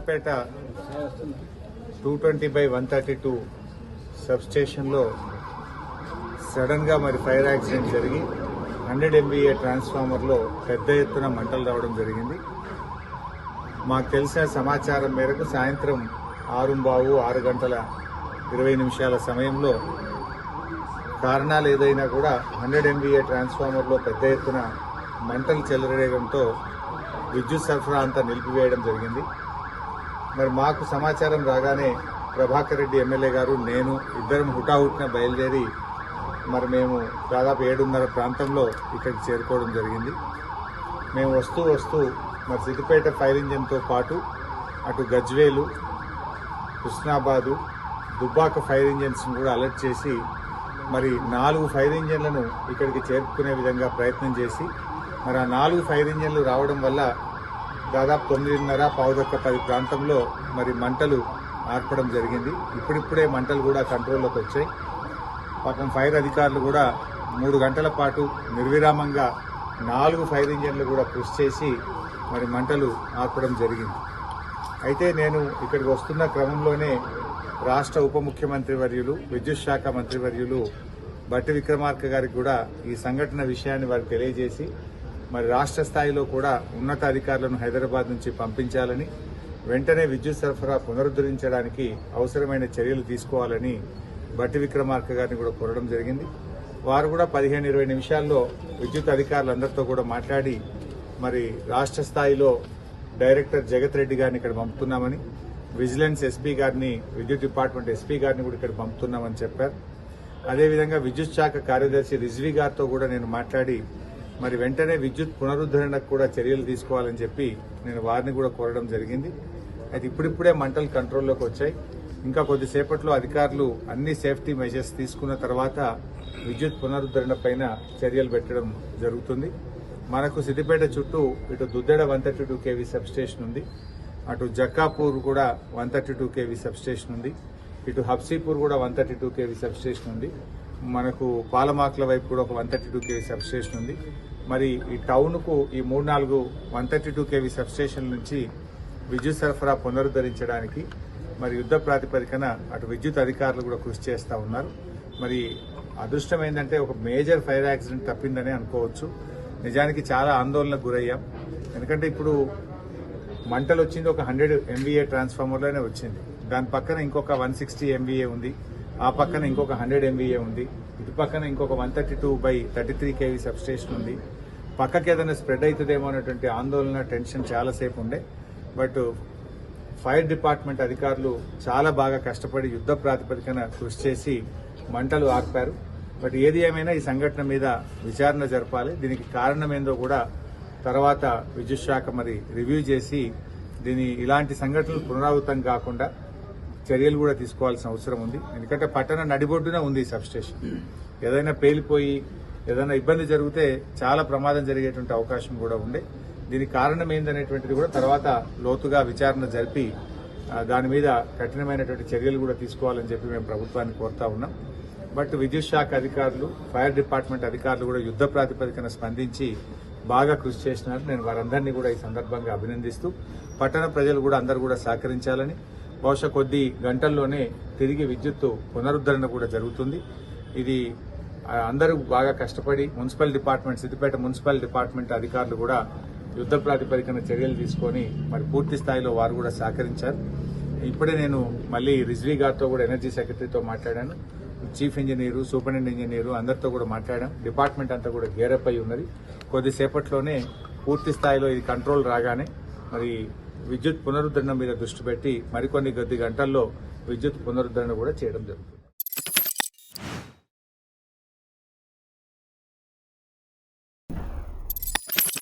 సిద్దిపేట 220/132 సబ్స్టేషన్లో సడన్గా మరి fire accident జరిగి 100 MVA ట్రాన్స్ఫార్మర్లో పెద్ద ఎత్తున మంటలు రావడం జరిగింది. మాకు తెలిసిన సమాచారం మేరకు సాయంత్రం 6:20 సమయంలో కారణాలు ఏదైనా కూడా 100 MVA ట్రాన్స్ఫార్మర్లో పెద్ద ఎత్తున మంటలు చెలరేగడంతో విద్యుత్ సరఫరా అంతా నిలిపివేయడం జరిగింది. మరి మాకు సమాచారం రాగానే ప్రభాకర్ రెడ్డి ఎమ్మెల్యే గారు, నేను ఇద్దరం హుటాహుటిన బయలుదేరి మరి మేము దాదాపు 7:30 ప్రాంతంలో ఇక్కడికి చేరుకోవడం జరిగింది. మేము వస్తూ మరి సిద్దిపేట ఫైర్ ఇంజిన్తో పాటు అటు గజ్వేలు, హుస్నాబాదు, దుబ్బాక ఫైర్ ఇంజిన్స్ కూడా అలర్ట్ చేసి మరి 4 ఫైర్ ఇంజిన్లను ఇక్కడికి చేరుకునే విధంగా ప్రయత్నం చేసి మరి ఆ 4 ఫైర్ ఇంజిన్లు రావడం వల్ల దాదాపు 9:30 ప్రాంతంలో మరి మంటలు ఆర్పడం జరిగింది. ఇప్పుడిప్పుడే మంటలు కూడా కంట్రోల్లోకి వచ్చాయి. పాపం ఫైర్ అధికారులు కూడా 3 గంటల పాటు నిర్విరామంగా 4 ఫైర్ ఇంజిన్లు కూడా కృషి చేసి మరి మంటలు ఆర్పడం జరిగింది. అయితే నేను ఇక్కడికి వస్తున్న క్రమంలోనే రాష్ట్ర ఉప ముఖ్యమంత్రి వర్యులు, విద్యుత్ శాఖ మంత్రివర్యులు బట్టి విక్రమార్క గారికి కూడా ఈ సంఘటన విషయాన్ని వారికి తెలియజేసి మరి రాష్ట్ర స్థాయిలో కూడా ఉన్నత అధికారులను హైదరాబాద్ నుంచి పంపించాలని, వెంటనే విద్యుత్ సరఫరా పునరుద్ధరించడానికి అవసరమైన చర్యలు తీసుకోవాలని బట్టి విక్రమార్క గారిని కూడా కోరడం జరిగింది. వారు కూడా 15-20 నిమిషాల్లో విద్యుత్ అధికారులందరితో కూడా మాట్లాడి మరి రాష్ట్ర స్థాయిలో డైరెక్టర్ జగత్ రెడ్డి గారిని ఇక్కడ పంపుతున్నామని, విజిలెన్స్ ఎస్పీ గారిని, విద్యుత్ డిపార్ట్మెంట్ ఎస్పీ గారిని కూడా ఇక్కడ పంపుతున్నామని చెప్పారు. అదేవిధంగా విద్యుత్ శాఖ కార్యదర్శి రిజ్వీ గారితో కూడా నేను మాట్లాడి మరి వెంటనే విద్యుత్ పునరుద్ధరణకు కూడా చర్యలు తీసుకోవాలని చెప్పి నేను వారిని కూడా కోరడం జరిగింది. అయితే ఇప్పుడిప్పుడే మంటలు కంట్రోల్లోకి వచ్చాయి. ఇంకా కొద్దిసేపట్లో అధికారులు అన్ని సేఫ్టీ మెజర్స్ తీసుకున్న తర్వాత విద్యుత్ పునరుద్ధరణ పైన చర్యలు పెట్టడం జరుగుతుంది. మనకు సిద్దిపేట చుట్టూ ఇటు దుద్దెడ 132 kV సబ్స్టేషన్ ఉంది, అటు జక్కాపూర్ కూడా 132 kV సబ్స్టేషన్ ఉంది, ఇటు హబ్సీపూర్ కూడా 132 kV సబ్స్టేషన్ ఉంది, మనకు పాలమాకుల వైపు కూడా ఒక 132 kV సబ్స్టేషన్ ఉంది. మరి ఈ టౌన్కు ఈ 3-4 132 kV సబ్స్టేషన్ నుంచి విద్యుత్ సరఫరా పునరుద్ధరించడానికి మరి యుద్ధ ప్రాతిపదికన అటు విద్యుత్ అధికారులు కూడా కృషి చేస్తూ ఉన్నారు. మరి అదృష్టం ఏంటంటే ఒక మేజర్ ఫైర్ యాక్సిడెంట్ తప్పిందని అనుకోవచ్చు. నిజానికి చాలా ఆందోళనకు గురయ్యాం. ఎందుకంటే ఇప్పుడు మంటలు వచ్చింది ఒక 100 MVA ట్రాన్స్ఫార్మర్లోనే వచ్చింది. దాని పక్కన ఇంకొక 160 MVA ఉంది, ఆ పక్కన ఇంకొక 100 MVA ఉంది, ఇటు పక్కన ఇంకొక 132/33 kV సబ్స్టేషన్ ఉంది. పక్కకి ఏదైనా స్ప్రెడ్ అవుతుందేమో అనేటువంటి ఆందోళన, టెన్షన్ చాలాసేపు ఉండే. బట్ ఫైర్ డిపార్ట్మెంట్ అధికారులు చాలా బాగా కష్టపడి యుద్ధ ప్రాతిపదికన కృషి చేసి మంటలు ఆర్పారు. బట్ ఏది ఏమైనా ఈ సంఘటన మీద విచారణ జరపాలి. దీనికి కారణం ఏందో కూడా తర్వాత విద్యుత్ శాఖ మరి రివ్యూ చేసి ఇలాంటి సంఘటనలు పునరావృతం కాకుండా చర్యలు కూడా తీసుకోవాల్సిన అవసరం ఉంది. ఎందుకంటే పట్టణ నడిబొడ్డున ఉంది ఈ సబ్స్టేషన్. ఏదైనా పేలిపోయి ఏదైనా ఇబ్బంది జరిగితే చాలా ప్రమాదం జరిగేటువంటి అవకాశం కూడా ఉండే. దీనికి కారణం ఏందనేటువంటిది కూడా తర్వాత లోతుగా విచారణ జరిపి దాని మీద కఠినమైనటువంటి చర్యలు కూడా తీసుకోవాలని చెప్పి మేము ప్రభుత్వాన్ని కోరుతా ఉన్నాం. బట్ విద్యుత్ శాఖ అధికారులు, ఫైర్ డిపార్ట్మెంట్ అధికారులు కూడా యుద్ధ ప్రాతిపదికన స్పందించి బాగా కృషి చేసినారు. నేను వారందరినీ కూడా ఈ సందర్భంగా అభినందిస్తూ పట్టణ ప్రజలు కూడా అందరూ కూడా సహకరించాలని, బహుశా కొద్ది గంటల్లోనే తిరిగి విద్యుత్ పునరుద్ధరణ కూడా జరుగుతుంది. ఇది అందరూ బాగా కష్టపడి municipal department, Siddipet municipal department అధికారులు కూడా యుద్ధ ప్రాతిపదికన చర్యలు తీసుకొని మరి పూర్తి స్థాయిలో వారు కూడా సహకరించారు. ఇప్పుడే నేను మళ్ళీ రిజ్వీ గారితో కూడా ఎనర్జీ సెక్రటరీతో మాట్లాడాను, చీఫ్ ఇంజనీరు, సూపరింటెండెంట్ ఇంజనీరు అందరితో కూడా మాట్లాడాం. డిపార్ట్మెంట్ అంతా కూడా గేరప్ అయి ఉన్నది. కొద్దిసేపట్లోనే పూర్తి స్థాయిలో ఇది కంట్రోల్ రాగానే మరి విద్యుత్ పునరుద్ధరణ మీద దృష్టి పెట్టి మరికొన్ని కొద్ది గంటల్లో విద్యుత్ పునరుద్ధరణ కూడా చేయడం జరుగుతుంది.